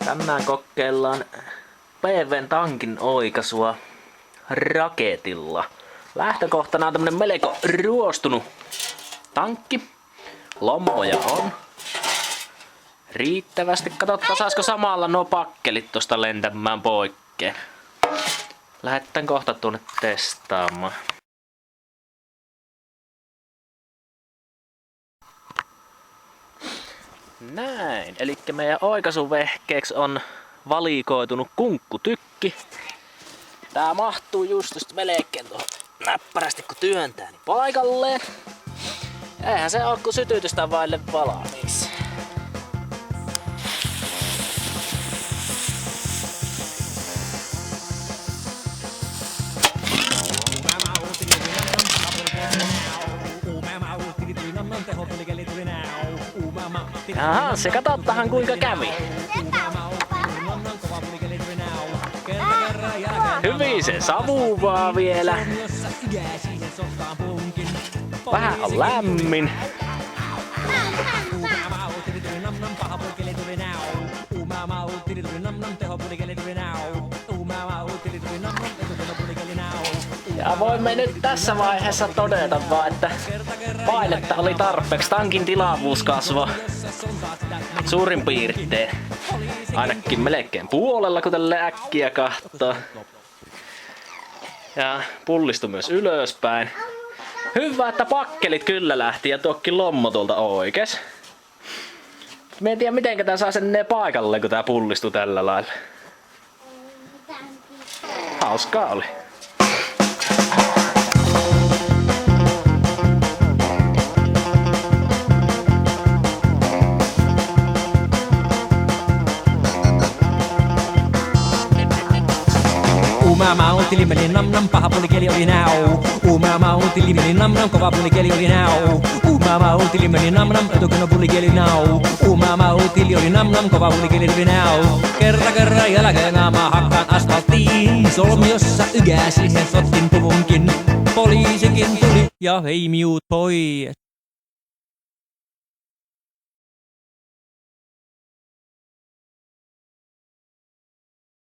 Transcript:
Tänään kokeillaan PV:n tankin oikaisua raketilla. Lähtökohtana on tämmönen melko ruostunut tankki. Lomoja on riittävästi. Katsotaan, saisiko samalla nuo pakkelit tosta lentämään poikkeen. Lähdetään kohta tuonne testaamaan. Näin, eli meidän oikaisuvehkeeksi on valikoitunut kunkkutykki. Tää mahtuu just melkein tuohon näppärästi kun työntää niin paikalleen. Eihän se oo kun sytytystä vaille valmiiksi. Jaha, se katsotaan kuinka kävi. Hyvin se savuvaa vielä. Vähän on lämmin. Ja voimme nyt tässä vaiheessa todeta vaan, että painetta oli tarpeeksi. Tankin tilavuus kasvoi suurin piirtein. Ainakin melkein puolella, kun tälle äkkiä kahtoo. Ja pullistui myös ylöspäin. Hyvä, että pakkelit kyllä lähti ja tuokkin lommo tuolta oikees. Mä en tiedä mitenkä tää saa sen paikalle, kun tää pullistui tällä lailla. Hauskaa oli. Uumama tilimeli nam nam, paha pulikeli oli nau. Uumama tilimeli nam nam, kova pulikeli oli nau. Uumama tilimeli nam nam, etukeno pulikeli nau. Uumama tili oli nam nam, kova pulikeli oli nau. Kerran jälkeen mä hakkaan asfalttiin. Solmiossa ykäsi, sen sottin puvunkin. Poliisikin tuli ja vei miut pois.